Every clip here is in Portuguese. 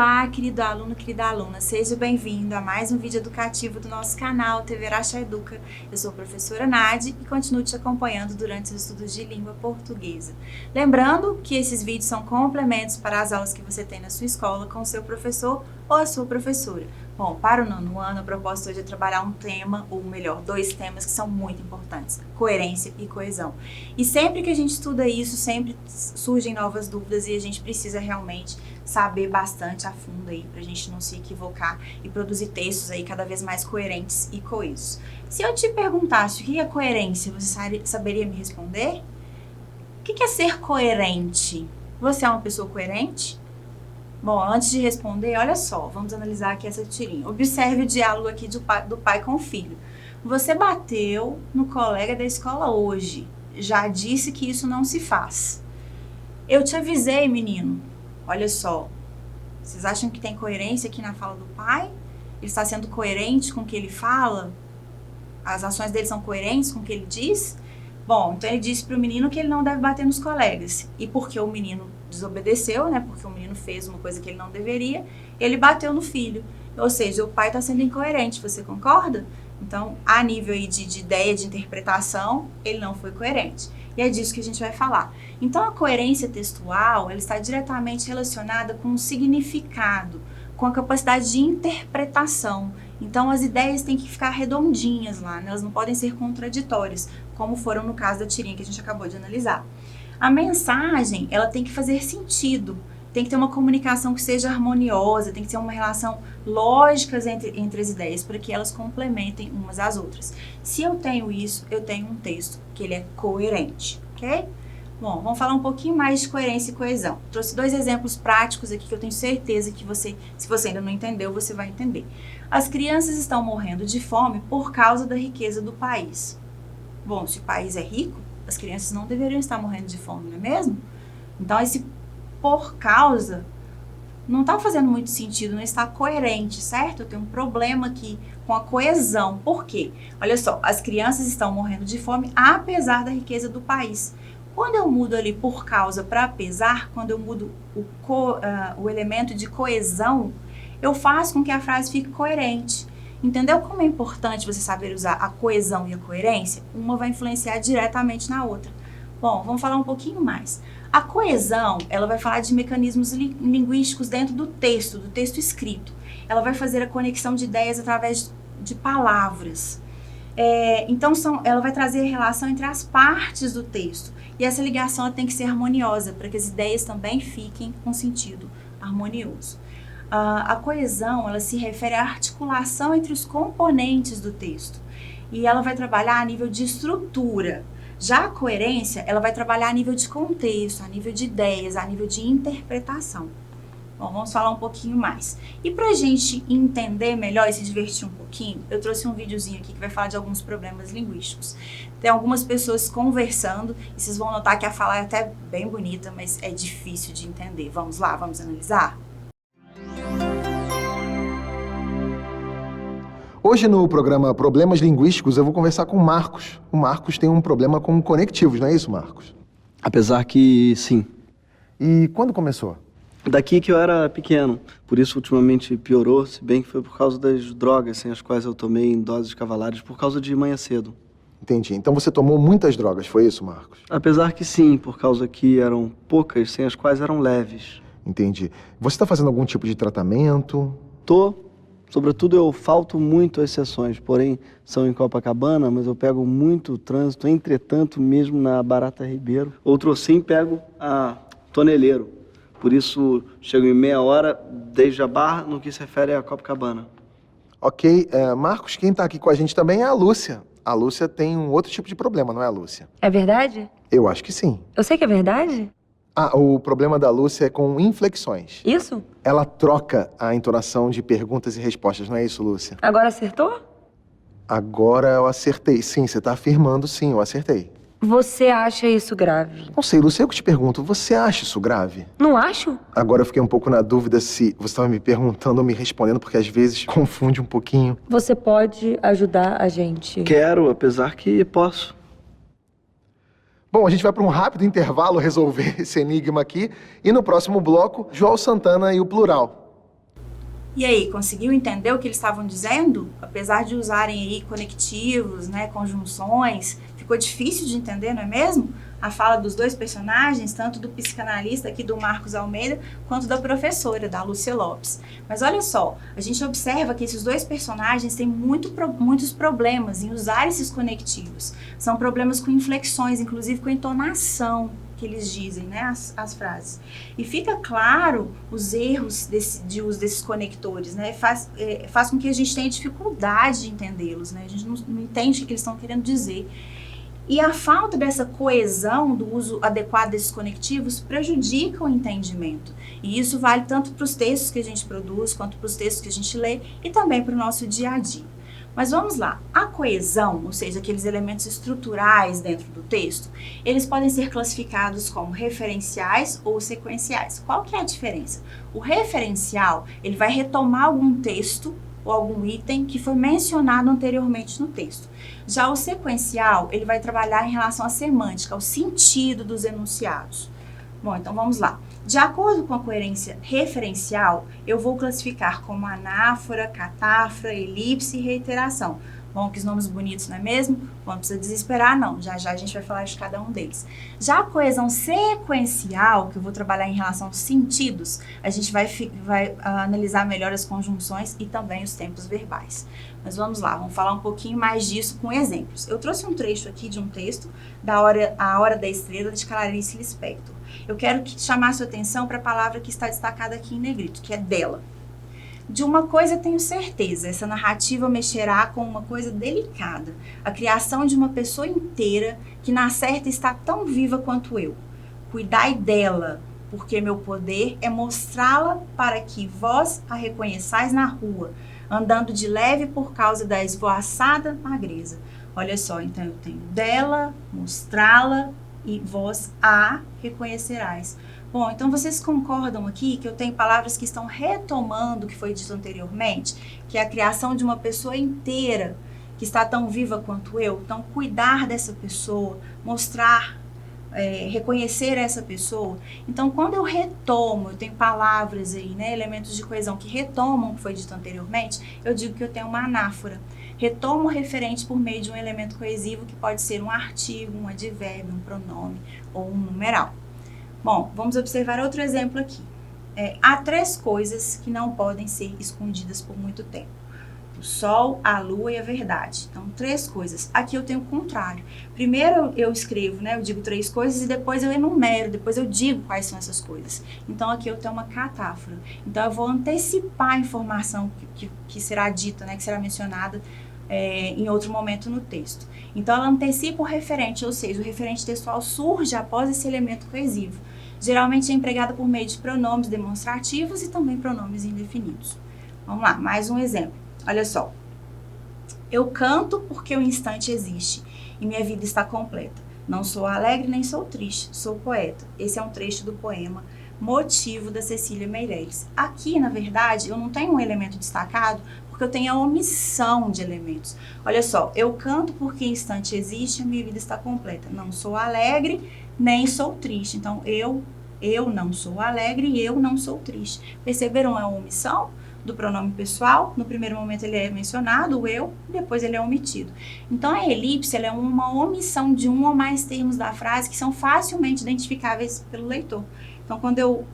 Olá, querido aluno, querida aluna, seja bem-vindo a mais um vídeo educativo do nosso canal TV Araxá Educa. Eu sou a professora Nadi e continuo te acompanhando durante os estudos de língua portuguesa. Lembrando que esses vídeos são complementos para as aulas que você tem na sua escola com o seu professor ou a sua professora. Bom, para o nono ano, a proposta hoje é trabalhar um tema, ou melhor, dois temas que são muito importantes: coerência e coesão. E sempre que a gente estuda isso, sempre surgem novas dúvidas e a gente precisa realmente saber bastante a fundo aí, pra gente não se equivocar e produzir textos aí cada vez mais coerentes e coesos. Se eu te perguntasse o que é coerência, você saberia me responder? O que é ser coerente? Você é uma pessoa coerente? Bom, antes de responder, olha só, vamos analisar aqui essa tirinha. Observe o diálogo aqui do pai com o filho. Você bateu no colega da escola hoje. Já disse que isso não se faz. Eu te avisei, menino. Olha só, vocês acham que tem coerência aqui na fala do pai? Ele está sendo coerente com o que ele fala? As ações dele são coerentes com o que ele diz? Bom, então ele disse para o menino que ele não deve bater nos colegas. E porque o menino desobedeceu, né? Porque o menino fez uma coisa que ele não deveria, ele bateu no filho. Ou seja, o pai está sendo incoerente, você concorda? Então, a nível aí de ideia, de interpretação, ele não foi coerente. E é disso que a gente vai falar. Então, a coerência textual, ela está diretamente relacionada com o significado, com a capacidade de interpretação. Então, as ideias têm que ficar redondinhas lá, né? Elas não podem ser contraditórias, como foram no caso da tirinha que a gente acabou de analisar. A mensagem, ela tem que fazer sentido, tem que ter uma comunicação que seja harmoniosa, tem que ter uma relação lógica entre as ideias, para que elas complementem umas às outras. Se eu tenho isso, eu tenho um texto que ele é coerente, ok? Bom, vamos falar um pouquinho mais de coerência e coesão. Trouxe dois exemplos práticos aqui que eu tenho certeza que você, se você ainda não entendeu, você vai entender. As crianças estão morrendo de fome por causa da riqueza do país. Bom, se o país é rico, as crianças não deveriam estar morrendo de fome, não é mesmo? Então, esse por causa não está fazendo muito sentido, não está coerente, certo? Eu tenho um problema aqui com a coesão. Por quê? Olha só, as crianças estão morrendo de fome apesar da riqueza do país. Quando eu mudo ali por causa para apesar, quando eu mudo o elemento de coesão, eu faço com que a frase fique coerente. Entendeu como é importante você saber usar a coesão e a coerência? Uma vai influenciar diretamente na outra. Bom, vamos falar um pouquinho mais. A coesão, ela vai falar de mecanismos linguísticos dentro do texto escrito. Ela vai fazer a conexão de ideias através de palavras. Então, ela vai trazer a relação entre as partes do texto. E essa ligação ela tem que ser harmoniosa, para que as ideias também fiquem com sentido harmonioso. A coesão, ela se refere à articulação entre os componentes do texto. E ela vai trabalhar a nível de estrutura. Já a coerência, ela vai trabalhar a nível de contexto, a nível de ideias, a nível de interpretação. Bom, vamos falar um pouquinho mais. E pra gente entender melhor e se divertir um pouquinho, eu trouxe um videozinho aqui que vai falar de alguns problemas linguísticos. Tem algumas pessoas conversando e vocês vão notar que a fala é até bem bonita, mas é difícil de entender. Vamos lá, vamos analisar? Hoje no programa Problemas Linguísticos eu vou conversar com o Marcos. O Marcos tem um problema com conectivos, não é isso, Marcos? Apesar que sim. E quando começou? Daqui que eu era pequeno, por isso ultimamente piorou, se bem que foi por causa das drogas sem as quais eu tomei em doses cavalares por causa de manhã cedo. Entendi. Então você tomou muitas drogas, foi isso, Marcos? Apesar que sim, por causa que eram poucas, sem as quais eram leves. Entendi. Você está fazendo algum tipo de tratamento? Sobretudo eu falto muito às sessões, porém são em Copacabana, mas eu pego muito trânsito, entretanto mesmo na Barata Ribeiro. Outro sim pego a Toneleiro, por isso chego em meia hora desde a Barra no que se refere a Copacabana. Ok, Marcos, quem está aqui com a gente também é a Lúcia. A Lúcia tem um outro tipo de problema, não é, Lúcia? É verdade? Eu acho que sim. Eu sei que é verdade. O problema da Lúcia é com inflexões. Isso? Ela troca a entonação de perguntas e respostas, não é isso, Lúcia? Agora acertou? Agora eu acertei. Sim, você está afirmando sim, eu acertei. Você acha isso grave? Não sei, Lúcia, eu que te pergunto, você acha isso grave? Não acho? Agora eu fiquei um pouco na dúvida se você estava me perguntando ou me respondendo, porque às vezes confunde um pouquinho. Você pode ajudar a gente? Quero, apesar que posso. Bom, a gente vai para um rápido intervalo resolver esse enigma aqui. E no próximo bloco, João Santana e o plural. E aí, conseguiu entender o que eles estavam dizendo? Apesar de usarem aí conectivos, né, conjunções, ficou difícil de entender, não é mesmo? A fala dos dois personagens, tanto do psicanalista aqui do Marcos Almeida, quanto da professora, da Lúcia Lopes. Mas olha só, a gente observa que esses dois personagens têm muitos problemas em usar esses conectivos. São problemas com inflexões, inclusive com entonação, que eles dizem, né, as frases. E fica claro os erros de uso desses conectores, né, faz com que a gente tenha dificuldade de entendê-los, né, a gente não entende o que eles estão querendo dizer. E a falta dessa coesão do uso adequado desses conectivos prejudica o entendimento. E isso vale tanto para os textos que a gente produz, quanto para os textos que a gente lê e também para o nosso dia a dia. Mas vamos lá, a coesão, ou seja, aqueles elementos estruturais dentro do texto, eles podem ser classificados como referenciais ou sequenciais. Qual que é a diferença? O referencial, ele vai retomar algum texto ou algum item que foi mencionado anteriormente no texto. Já o sequencial, ele vai trabalhar em relação à semântica, ao sentido dos enunciados. Bom, então vamos lá. De acordo com a coerência referencial, eu vou classificar como anáfora, catáfora, elipse e reiteração. Bom, que nomes bonitos, não é mesmo? Bom, não precisa desesperar, não. Já já a gente vai falar de cada um deles. Já a coesão sequencial, que eu vou trabalhar em relação aos sentidos, a gente vai analisar melhor as conjunções e também os tempos verbais. Mas vamos lá, vamos falar um pouquinho mais disso com exemplos. Eu trouxe um trecho aqui de um texto A Hora da Estrela, de Clarice Lispector. Eu quero chamar sua atenção para a palavra que está destacada aqui em negrito, que é dela. De uma coisa tenho certeza, essa narrativa mexerá com uma coisa delicada, a criação de uma pessoa inteira que na certa está tão viva quanto eu. Cuidai dela, porque meu poder é mostrá-la para que vós a reconheçais na rua, andando de leve por causa da esvoaçada magreza. Olha só, então eu tenho dela, mostrá-la e vós a reconhecerás. Bom, então vocês concordam aqui que eu tenho palavras que estão retomando o que foi dito anteriormente, que é a criação de uma pessoa inteira que está tão viva quanto eu. Então, cuidar dessa pessoa, mostrar, reconhecer essa pessoa. Então, quando eu retomo, eu tenho palavras aí, né, elementos de coesão que retomam o que foi dito anteriormente, eu digo que eu tenho uma anáfora. Retomo o referente por meio de um elemento coesivo que pode ser um artigo, um advérbio, um pronome ou um numeral. Bom, vamos observar outro exemplo aqui. Há 3 coisas que não podem ser escondidas por muito tempo. O sol, a lua e a verdade. Então, 3 coisas. Aqui eu tenho o contrário. Primeiro eu escrevo, né? Eu digo 3 coisas e depois eu enumero, depois eu digo quais são essas coisas. Então, aqui eu tenho uma catáfora. Então, eu vou antecipar a informação que será dita, né? Que será mencionada em outro momento no texto. Então, ela antecipa o referente, ou seja, o referente textual surge após esse elemento coesivo. Geralmente é empregada por meio de pronomes demonstrativos e também pronomes indefinidos. Vamos lá, mais um exemplo. Olha só. Eu canto porque o instante existe e minha vida está completa. Não sou alegre nem sou triste, sou poeta. Esse é um trecho do poema Motivo, da Cecília Meirelles. Aqui, na verdade, eu não tenho um elemento destacado porque eu tenho a omissão de elementos. Olha só, eu canto porque o instante existe e minha vida está completa. Não sou alegre nem sou triste. Então, eu não sou alegre e eu não sou triste. Perceberam a omissão do pronome pessoal? No primeiro momento ele é mencionado, o eu, depois ele é omitido. Então, a elipse ela é uma omissão de um ou mais termos da frase que são facilmente identificáveis pelo leitor. Então, quando eu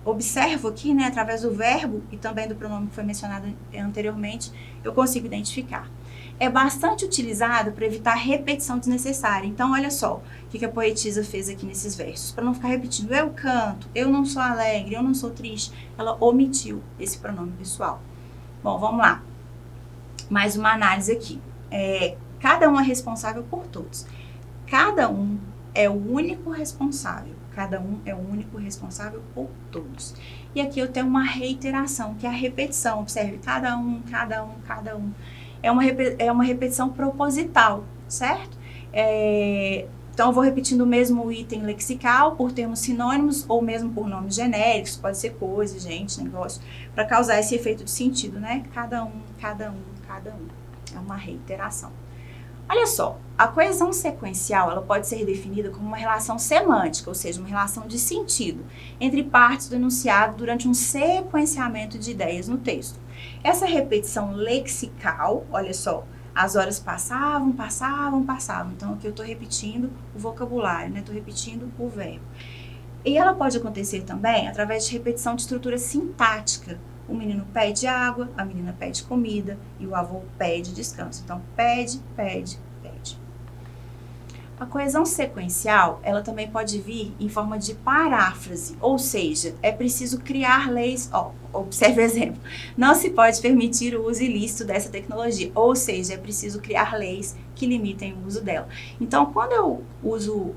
observo aqui, né, através do verbo e também do pronome que foi mencionado anteriormente, eu consigo identificar. É bastante utilizado para evitar repetição desnecessária. Então, olha só o que a poetisa fez aqui nesses versos. Para não ficar repetindo, eu canto, eu não sou alegre, eu não sou triste, ela omitiu esse pronome pessoal. Bom, vamos lá. Mais uma análise aqui. Cada um é responsável por todos. Cada um é o único responsável. Cada um é o único responsável por todos. E aqui eu tenho uma reiteração, que é a repetição. Observe, cada um, cada um, cada um. É uma repetição proposital, certo? Então, eu vou repetindo o mesmo item lexical por termos sinônimos ou mesmo por nomes genéricos, pode ser coisa, gente, negócio, para causar esse efeito de sentido, né? Cada um, cada um, cada um. É uma reiteração. Olha só, a coesão sequencial ela pode ser definida como uma relação semântica, ou seja, uma relação de sentido, entre partes do enunciado durante um sequenciamento de ideias no texto. Essa repetição lexical, olha só, as horas passavam. Então, aqui eu estou repetindo o vocabulário, né? Estou repetindo o verbo. E ela pode acontecer também através de repetição de estrutura sintática. O menino pede água, a menina pede comida e o avô pede descanso. Então, pede. A coesão sequencial, ela também pode vir em forma de paráfrase, ou seja, é preciso criar leis. Observe o exemplo. Não se pode permitir o uso ilícito dessa tecnologia, ou seja, é preciso criar leis que limitem o uso dela. Então, quando eu uso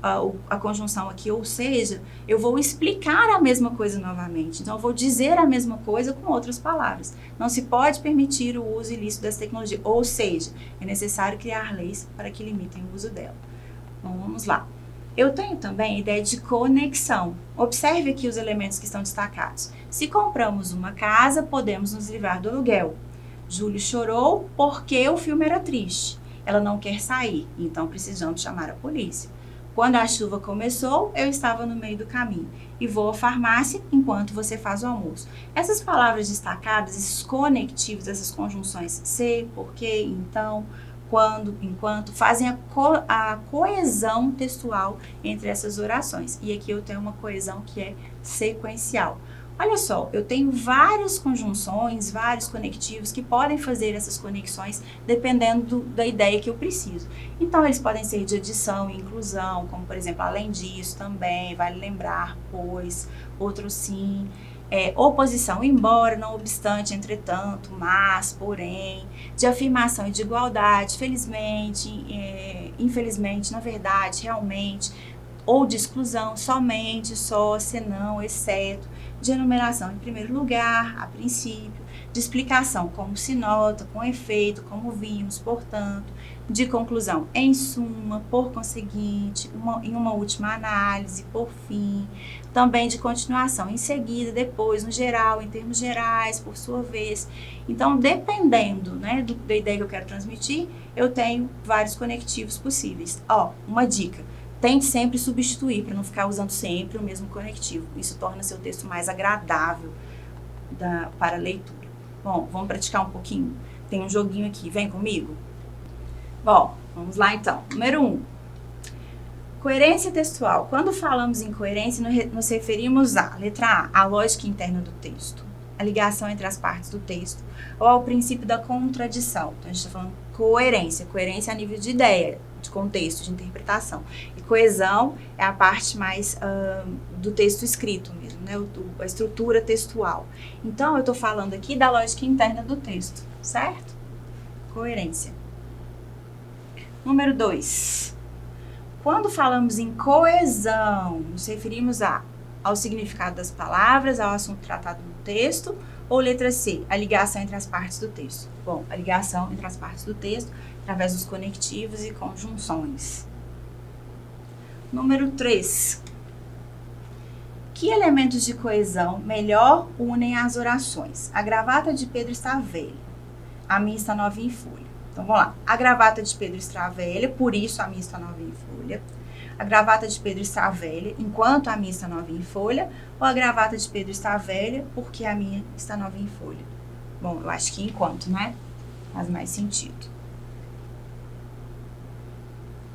a conjunção aqui, ou seja, eu vou explicar a mesma coisa novamente. Então, eu vou dizer a mesma coisa com outras palavras. Não se pode permitir o uso ilícito dessa tecnologia, ou seja, é necessário criar leis para que limitem o uso dela. Então, vamos lá. Eu tenho também a ideia de conexão. Observe aqui os elementos que estão destacados. Se compramos uma casa, podemos nos livrar do aluguel. Júlio chorou porque o filme era triste. Ela não quer sair, então precisamos chamar a polícia. Quando a chuva começou, eu estava no meio do caminho e vou à farmácia enquanto você faz o almoço. Essas palavras destacadas, esses conectivos, essas conjunções se, porque, então, quando, enquanto, fazem a coesão textual entre essas orações. E aqui eu tenho uma coesão que é sequencial. Olha só, eu tenho várias conjunções, vários conectivos que podem fazer essas conexões dependendo da ideia que eu preciso. Então, eles podem ser de adição e inclusão, como, por exemplo, além disso também, vale lembrar, pois, outro sim. Oposição, embora, não obstante, entretanto, mas, porém, de afirmação e de igualdade, felizmente, infelizmente, na verdade, realmente, ou de exclusão, somente, só, senão, exceto, de enumeração em primeiro lugar, a princípio, de explicação, como se nota, com efeito, como vimos, portanto, de conclusão, em suma, por conseguinte, em uma última análise, por fim, também de continuação, em seguida, depois, no geral, em termos gerais, por sua vez. Então, dependendo, né, da ideia que eu quero transmitir, eu tenho vários conectivos possíveis. Uma dica. Tente sempre substituir, para não ficar usando sempre o mesmo conectivo. Isso torna seu texto mais agradável para a leitura. Bom, vamos praticar um pouquinho? Tem um joguinho aqui, vem comigo? Bom, vamos lá então. Número 1. Coerência textual. Quando falamos em coerência, nos referimos a, letra A, a lógica interna do texto, a ligação entre as partes do texto, ou ao princípio da contradição. Então, a gente está falando coerência. Coerência a nível de ideia, de contexto, de interpretação. E coesão é a parte mais do texto escrito mesmo, né? A estrutura textual. Então, eu estou falando aqui da lógica interna do texto, certo? Coerência. Número 2. Quando falamos em coesão, nos referimos ao significado das palavras, ao assunto tratado no texto, ou letra C, a ligação entre as partes do texto? Bom, a ligação entre as partes do texto através dos conectivos e conjunções. Número 3. Que elementos de coesão melhor unem as orações? A gravata de Pedro está velha, a minha está novinha em folha. Então, vamos lá. A gravata de Pedro está velha, por isso a minha está novinha em folha. A gravata de Pedro está velha, enquanto a minha está novinha em folha. Ou a gravata de Pedro está velha, porque a minha está novinha em folha. Bom, eu acho que enquanto, né? Faz mais sentido.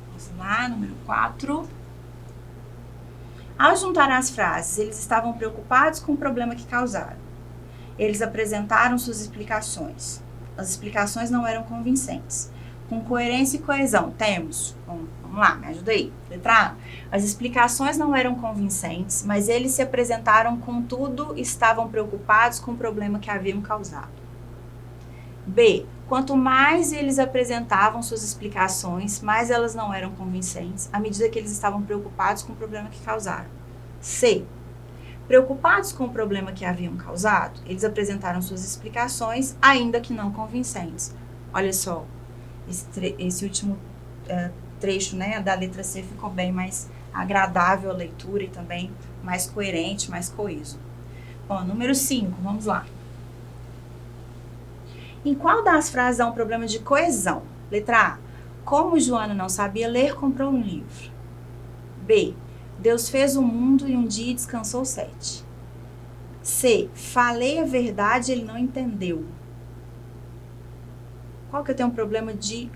Vamos lá, número 4. Ao juntar as frases, eles estavam preocupados com o problema que causaram. Eles apresentaram suas explicações. As explicações não eram convincentes. Com coerência e coesão, temos... Vamos lá, me ajuda aí. Letra A. As explicações não eram convincentes, mas eles se apresentaram, contudo, estavam preocupados com o problema que haviam causado. B. Quanto mais eles apresentavam suas explicações, mais elas não eram convincentes, à medida que eles estavam preocupados com o problema que causaram. C. Preocupados com o problema que haviam causado, eles apresentaram suas explicações, ainda que não convincentes. Olha só, esse último trecho, né, da letra C ficou bem mais agradável a leitura e também mais coerente, mais coeso. Bom, número 5, vamos lá. Em qual das frases há um problema de coesão? Letra A. Como Joana não sabia ler, comprou um livro. B. Deus fez o mundo e um dia descansou 7. C. Falei a verdade, ele não entendeu. Qual que eu tenho um problema de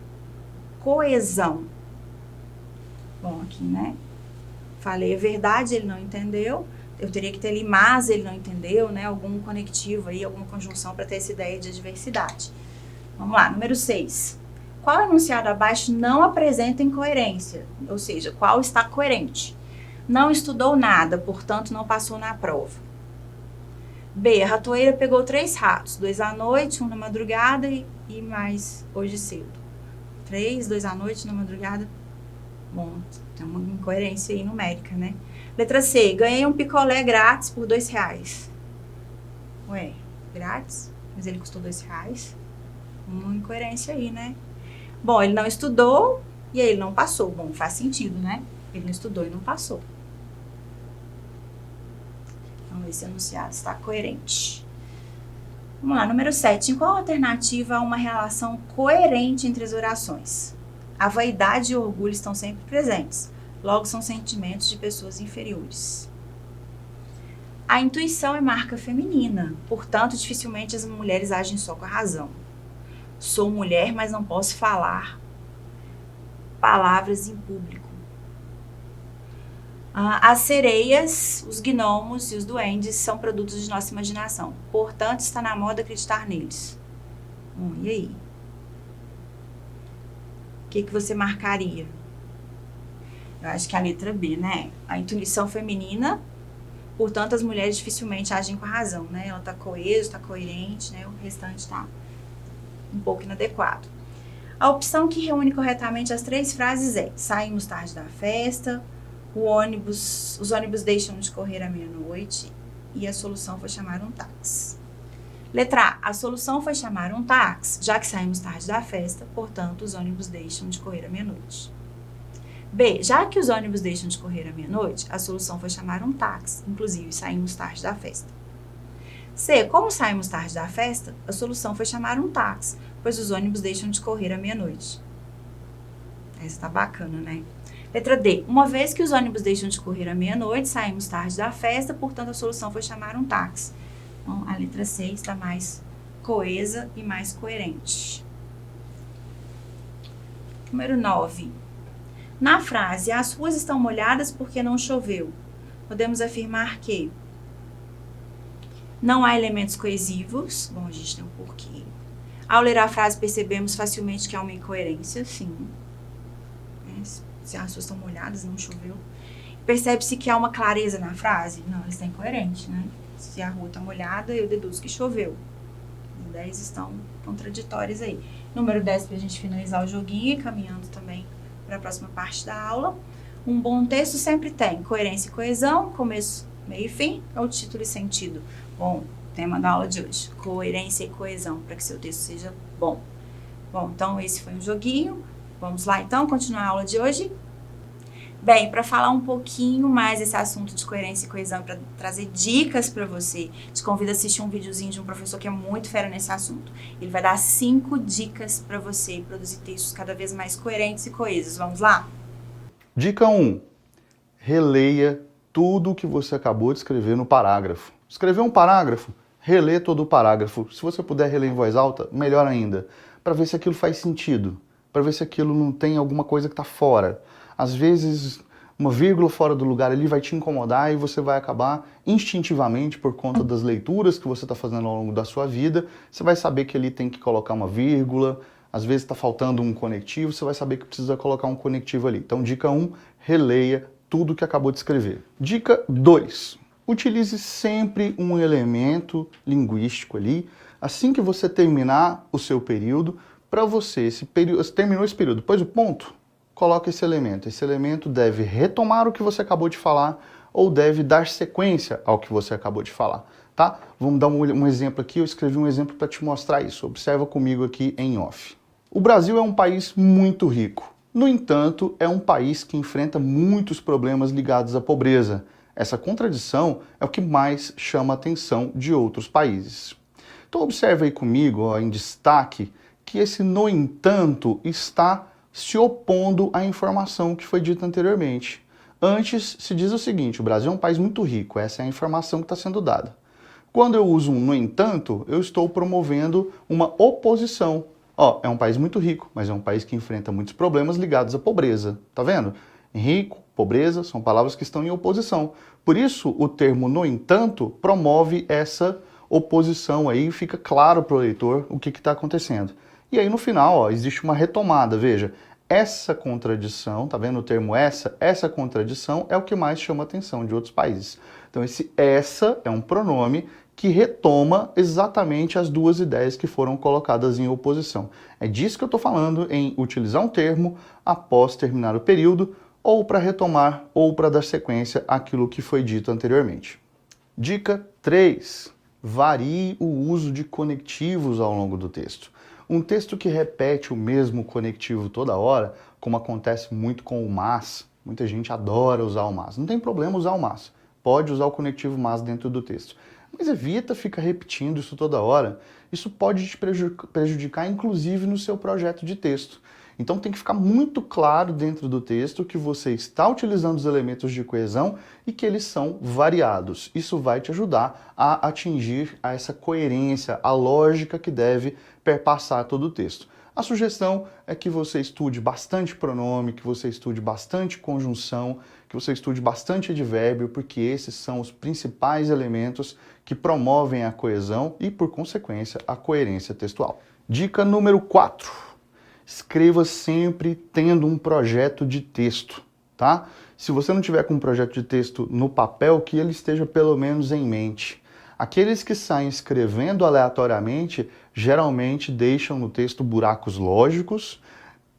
coesão? Bom, aqui, né? Falei a verdade, ele não entendeu. Eu teria que ter ali, mas ele não entendeu, né? Algum conectivo aí, alguma conjunção para ter essa ideia de adversidade. Vamos lá, número 6. Qual enunciado abaixo não apresenta incoerência? Ou seja, qual está coerente? Não estudou nada, portanto não passou na prova. B. A ratoeira pegou 3 ratos, 2 à noite, 1 na madrugada e mais hoje cedo. 3, 2 à noite, 1 na madrugada. Bom, tem uma incoerência aí numérica, né? Letra C. Ganhei um picolé grátis por R$2. Ué, grátis? Mas ele custou R$2. Uma incoerência aí, né? Bom, ele não estudou e aí ele não passou. Bom, faz sentido, né? Ele não estudou e não passou. Então, esse enunciado está coerente. Vamos lá, número 7. Em qual alternativa há uma relação coerente entre as orações? A vaidade e o orgulho estão sempre presentes. Logo, são sentimentos de pessoas inferiores. A intuição é marca feminina. Portanto, dificilmente as mulheres agem só com a razão. Sou mulher, mas não posso falar palavras em público. As sereias, os gnomos e os duendes são produtos de nossa imaginação. Portanto, está na moda acreditar neles. E aí? O que você marcaria? Eu acho que a letra B, né? A intuição feminina, portanto, as mulheres dificilmente agem com a razão, né? Ela está coesa, está coerente, né? O restante está um pouco inadequado. A opção que reúne corretamente as 3 frases é: saímos tarde da festa, os ônibus deixam de correr à meia-noite e a solução foi chamar um táxi. Letra A. A solução foi chamar um táxi, já que saímos tarde da festa, portanto, os ônibus deixam de correr à meia-noite. B. Já que os ônibus deixam de correr à meia-noite, a solução foi chamar um táxi, inclusive saímos tarde da festa. C. Como saímos tarde da festa, a solução foi chamar um táxi, pois os ônibus deixam de correr à meia-noite. Essa tá bacana, né? Letra D. Uma vez que os ônibus deixam de correr à meia-noite, saímos tarde da festa, portanto a solução foi chamar um táxi. Então, a letra C está mais coesa e mais coerente. Número 9. Na frase, as ruas estão molhadas porque não choveu, podemos afirmar que não há elementos coesivos. Bom, a gente tem um porquê. Ao ler a frase, percebemos facilmente que há uma incoerência, sim. Se as ruas estão molhadas, não choveu. Percebe-se que há uma clareza na frase? Não, ela está incoerente, né? Se a rua está molhada, eu deduzo que choveu. Os 10 estão contraditórios aí. Número 10, para a gente finalizar o joguinho, caminhando também para a próxima parte da aula. Um bom texto sempre tem coerência e coesão, começo, meio e fim, ou título e sentido. Bom, tema da aula de hoje, coerência e coesão, para que seu texto seja bom. Bom, então esse foi um joguinho. Vamos lá então, continuar a aula de hoje? Bem, para falar um pouquinho mais desse assunto de coerência e coesão, para trazer dicas para você, te convido a assistir um videozinho de um professor que é muito fera nesse assunto. Ele vai dar 5 dicas para você produzir textos cada vez mais coerentes e coesos. Vamos lá? Dica 1. Releia tudo o que você acabou de escrever no parágrafo. Escreveu um parágrafo? Relê todo o parágrafo. Se você puder reler em voz alta, melhor ainda, para ver se aquilo faz sentido, para ver se aquilo não tem alguma coisa que está fora. Às vezes, uma vírgula fora do lugar ali vai te incomodar e você vai acabar instintivamente, por conta das leituras que você está fazendo ao longo da sua vida, você vai saber que ali tem que colocar uma vírgula, às vezes está faltando um conectivo, você vai saber que precisa colocar um conectivo ali. Então, dica 1, releia tudo que acabou de escrever. Dica 2, utilize sempre um elemento linguístico ali, assim que você terminar o seu período, para você, terminou esse período, depois do ponto, coloca esse elemento. Esse elemento deve retomar o que você acabou de falar ou deve dar sequência ao que você acabou de falar, tá? Vamos dar um exemplo aqui, eu escrevi um exemplo para te mostrar isso. Observa comigo aqui em off. O Brasil é um país muito rico. No entanto, é um país que enfrenta muitos problemas ligados à pobreza. Essa contradição é o que mais chama a atenção de outros países. Então observa aí comigo, ó, em destaque, que esse no entanto está se opondo à informação que foi dita anteriormente. Antes se diz o seguinte: o Brasil é um país muito rico, essa é a informação que está sendo dada. Quando eu uso um no entanto, eu estou promovendo uma oposição. Ó, é um país muito rico, mas é um país que enfrenta muitos problemas ligados à pobreza. Tá vendo? Rico, pobreza, são palavras que estão em oposição. Por isso, o termo no entanto promove essa oposição aí, fica claro para o leitor o que está acontecendo. E aí no final, ó, existe uma retomada, veja, essa contradição, tá vendo o termo essa contradição é o que mais chama a atenção de outros países. Então esse essa é um pronome que retoma exatamente as duas ideias que foram colocadas em oposição. É disso que eu estou falando, em utilizar um termo após terminar o período, ou para retomar, ou para dar sequência àquilo que foi dito anteriormente. Dica 3. Varie o uso de conectivos ao longo do texto. Um texto que repete o mesmo conectivo toda hora, como acontece muito com o mas, muita gente adora usar o mas. Não tem problema usar o mas, pode usar o conectivo mas dentro do texto. Mas evita ficar repetindo isso toda hora. Isso pode te prejudicar, inclusive, no seu projeto de texto. Então tem que ficar muito claro dentro do texto que você está utilizando os elementos de coesão e que eles são variados. Isso vai te ajudar a atingir essa coerência, a lógica que deve perpassar todo o texto. A sugestão é que você estude bastante pronome, que você estude bastante conjunção, que você estude bastante advérbio, porque esses são os principais elementos que promovem a coesão e, por consequência, a coerência textual. Dica número 4. Escreva sempre tendo um projeto de texto, tá? Se você não tiver com um projeto de texto no papel, que ele esteja pelo menos em mente. Aqueles que saem escrevendo aleatoriamente, geralmente deixam no texto buracos lógicos,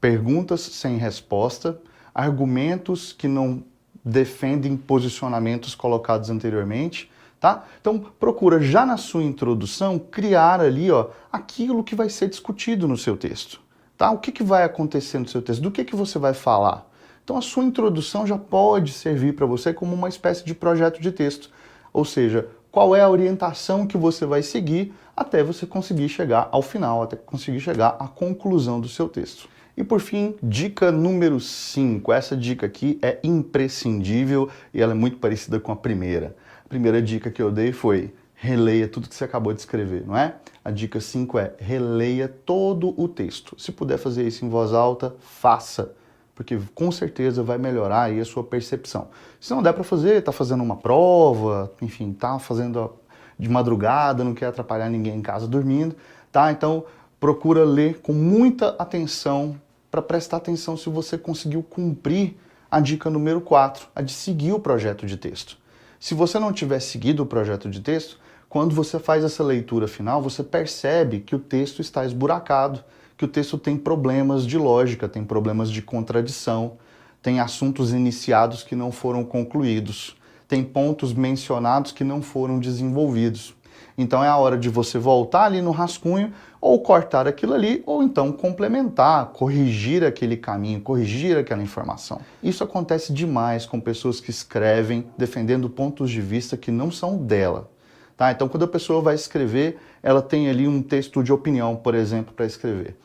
perguntas sem resposta, argumentos que não defendem posicionamentos colocados anteriormente, tá? Então procura já na sua introdução criar ali, ó, aquilo que vai ser discutido no seu texto. Tá? O que vai acontecer no seu texto? Do que você vai falar? Então a sua introdução já pode servir para você como uma espécie de projeto de texto. Ou seja, qual é a orientação que você vai seguir até você conseguir chegar ao final, até conseguir chegar à conclusão do seu texto. E por fim, dica número 5. Essa dica aqui é imprescindível e ela é muito parecida com a primeira. A primeira dica que eu dei foi: releia tudo que você acabou de escrever, não é? A dica 5 é: releia todo o texto. Se puder fazer isso em voz alta, faça, porque com certeza vai melhorar aí a sua percepção. Se não der para fazer, tá fazendo uma prova, enfim, tá fazendo de madrugada, não quer atrapalhar ninguém em casa dormindo, tá? Então procura ler com muita atenção, para prestar atenção se você conseguiu cumprir a dica número 4, a de seguir o projeto de texto. Se você não tiver seguido o projeto de texto, quando você faz essa leitura final, você percebe que o texto está esburacado, que o texto tem problemas de lógica, tem problemas de contradição, tem assuntos iniciados que não foram concluídos, tem pontos mencionados que não foram desenvolvidos. Então é a hora de você voltar ali no rascunho, ou cortar aquilo ali, ou então complementar, corrigir aquele caminho, corrigir aquela informação. Isso acontece demais com pessoas que escrevem defendendo pontos de vista que não são dela. Tá? Então quando a pessoa vai escrever, ela tem ali um texto de opinião, por exemplo, para escrever.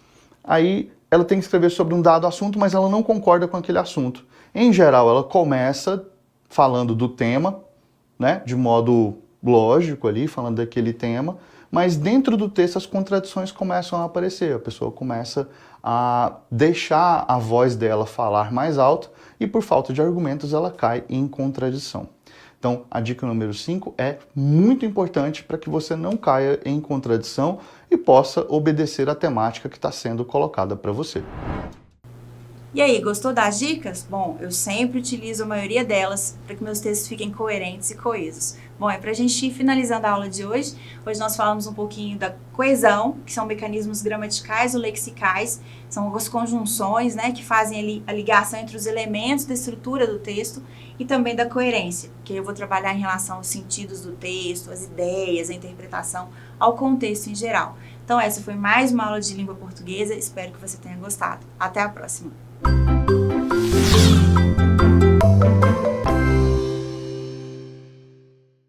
Aí ela tem que escrever sobre um dado assunto, mas ela não concorda com aquele assunto. Em geral, ela começa falando do tema, né, de modo lógico ali, falando daquele tema, mas dentro do texto as contradições começam a aparecer, a pessoa começa a deixar a voz dela falar mais alto e por falta de argumentos ela cai em contradição. Então a dica número 5 é muito importante para que você não caia em contradição e possa obedecer à temática que está sendo colocada para você. E aí, gostou das dicas? Bom, eu sempre utilizo a maioria delas para que meus textos fiquem coerentes e coesos. Bom, para a gente ir finalizando a aula de hoje, nós falamos um pouquinho da coesão, que são mecanismos gramaticais ou lexicais, são as conjunções, né, que fazem ali a ligação entre os elementos da estrutura do texto, e também da coerência, que eu vou trabalhar em relação aos sentidos do texto, as ideias, a interpretação, ao contexto em geral. Então essa foi mais uma aula de língua portuguesa, espero que você tenha gostado. Até a próxima!